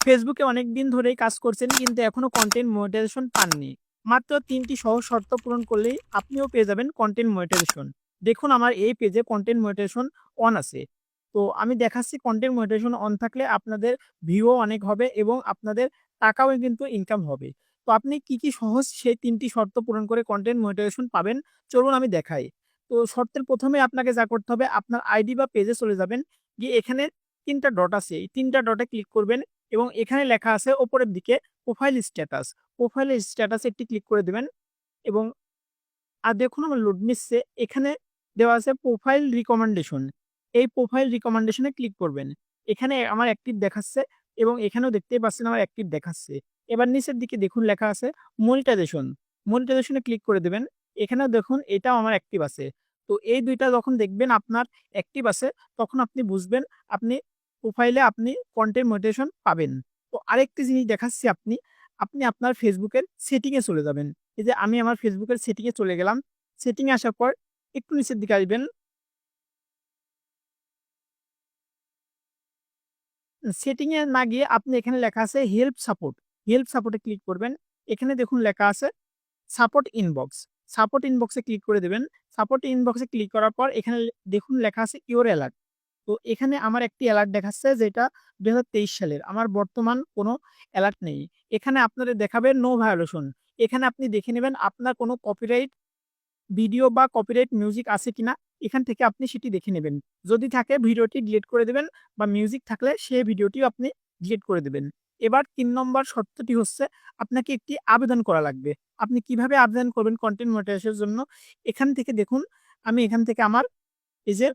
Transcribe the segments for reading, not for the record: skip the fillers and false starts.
ফেসবুকে অনেকদিন ধরেই কাজ করছেন কিন্তু এখনো কন্টেন্ট মনিটাইজেশন পাননি। মাত্র ৩ টি সহজ শর্ত পূরণ করলেই আপনিও পেয়ে যাবেন কন্টেন্ট মনিটাইজেশন। দেখুন আমার এই পেজে কন্টেন্ট মনিটাইজেশন অন আছে। তো আমি দেখাচ্ছি কন্টেন্ট মনিটাইজেশন অন থাকলে আপনাদের ভিউও অনেক হবে এবং আপনাদের টাকাও কিন্তু ইনকাম হবে। তো আপনি কি সহজ সেই ৩ টি শর্ত পূরণ করে কন্টেন্ট মনিটাইজেশন পাবেন চলুন আমি দেখাই। তো শর্তের ১ম এ আপনাকে যা করতে হবে আপনার আইডি বা পেজে চলে যাবেন। গিয়ে এখানে ৩ টা ডট আছে। এই ৩ টা ডটে ক্লিক করবেন এবং এখানে লেখা আছে উপরের দিকে প্রোফাইল স্ট্যাটাস। প্রোফাইল স্ট্যাটাসে একটি ক্লিক করে দিবেন এবং দেখুন আমার লোড নিচ্ছে। এখানে দেওয়া আছে প্রোফাইল রিকমেন্ডেশন। এই প্রোফাইল রিকমেন্ডেশন এ ক্লিক করবেন। এখানে আমার অ্যাক্টিভ দেখাচ্ছে এবং এখানেও দেখতেই পাচ্ছেন আমার অ্যাক্টিভ দেখাচ্ছে। এবার নিচের দিকে দেখুন লেখা আছে মনিটাইজেশন। মনিটাইজেশন এ ক্লিক করে দিবেন। এখানেও দেখুন এটাও আমার অ্যাক্টিভ আছে। তো এই ২ টা যখন দেখবেন আপনার অ্যাক্টিভ আছে তখন আপনি বুঝবেন আপনি প্রোফাইলে আপনি কনটেন্ট মনিটাইজেশন পাবেন। তো আরেকটি জিনিস দেখাচ্ছি আপনি আপনার Facebook এর সেটিং এ চলে যাবেন। এই যে আমি আমার Facebook এর সেটিং এ চলে গেলাম। সেটিং এ আসার পর একটু নিচের দিকে আসবেন। সেটিং এ না গিয়ে আপনি এখানে লেখা আছে হেল্প সাপোর্ট। হেল্প সাপোর্ট এ ক্লিক করবেন। এখানে দেখুন লেখা আছে সাপোর্ট ইনবক্স। সাপোর্ট ইনবক্স এ ক্লিক করে দিবেন। সাপোর্ট ইনবক্স এ ক্লিক করার পর এখানে দেখুন লেখা আছে ইওর এলার্ট। তো এখানে আমার একটি এলার্ট দেখাচ্ছে যেটা ২০২৩ সালের। আমার বর্তমান কোনো এলার্ট নেই। এখানে আপনাদের দেখাবে নো ভায়োলেশন। এখানে আপনি দেখে নিবেন আপনার কোনো কপিরাইট ভিডিও বা কপিরাইট মিউজিক আছে কিনা এখান থেকে আপনি সেটি দেখে নেবেন। যদি থাকে ভিডিওটি ডিলিট করে দিবেন বা মিউজিক থাকলে সেই ভিডিওটিও আপনি ডিলিট করে দিবেন। এবার ৩ নম্বর শর্তটি হচ্ছে আপনাকে একটি আবেদন করা লাগবে। আপনি কিভাবে আবেদন করবেন কনটেন্ট মনিটাইজেশন এর জন্য? এখান থেকে দেখুন আমি এখান থেকে আমার এই যে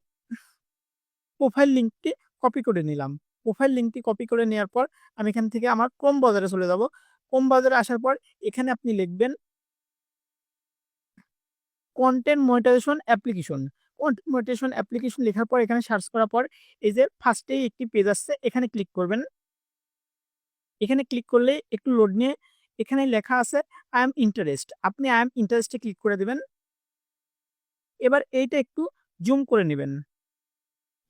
প্রোফাইল লিঙ্কটি কপি করে নিলাম। প্রোফাইল লিঙ্কটি কপি করে নেওয়ার পর আমি এখান থেকে আমার ক্রোম ব্রাউজারে চলে যাব। ক্রোম ব্রাউজারে আসার পর এখানে আপনি লিখবেন content monetisation application. Content monetisation application লেখার পর এখানে সার্চ করার পর এই যে ফার্স্টেই একটি পেজ আসছে এখানে ক্লিক করবেন। এখানে ক্লিক করলে একটু লোড নিয়ে এখানে লেখা আছে আই এম ইন্টারেস্ট। আপনি I am interest A click করে দিবেন। এবার এইটা একটু জুম করে নিবেন।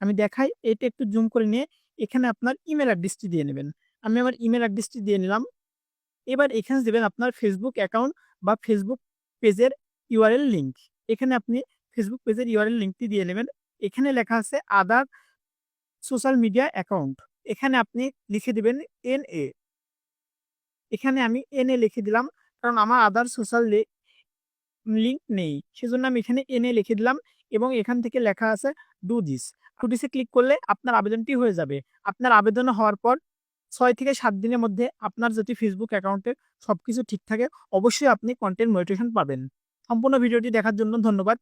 আমি দেখাই এইটা একটু জুম করে নিয়ে এখানে আপনার ইমেইল অ্যাড্রেসটি দিয়ে নিবেন। আমি আমার ইমেইল অ্যাড্রেসটি দিয়ে নিলাম। এবার এখানে দিবেন আপনার Facebook অ্যাকাউন্ট বা Facebook পেজের URL লিঙ্ক। এখানে আপনি Facebook পেজের URL লিঙ্কটি দিয়ে নেবেন। এখানে লেখা আছে আদার সোশ্যাল মিডিয়া অ্যাকাউন্ট। এখানে আপনি লিখে দিবেন NA। এখানে আমি NA লিখে দিলাম। কারণ আমার আদার সোশ্যাল লিঙ্ক নেই। সেজন্য আমি এখানে NA লিখে দিলাম এবং এখান থেকে লেখা আছে do this. Do this A click করলে আপনার আবেদনটি হয়ে যাবে। আপনার আবেদন হওয়ার পর ৬ থেকে ৭ দিনের মধ্যে আপনার যদি Facebook অ্যাকাউন্টে সবকিছু ঠিক থাকে, অবশ্যই আপনি কনটেন্ট মনিটাইজেশন পাবেন। সম্পূর্ণ ভিডিওটি দেখার জন্য ধন্যবাদ।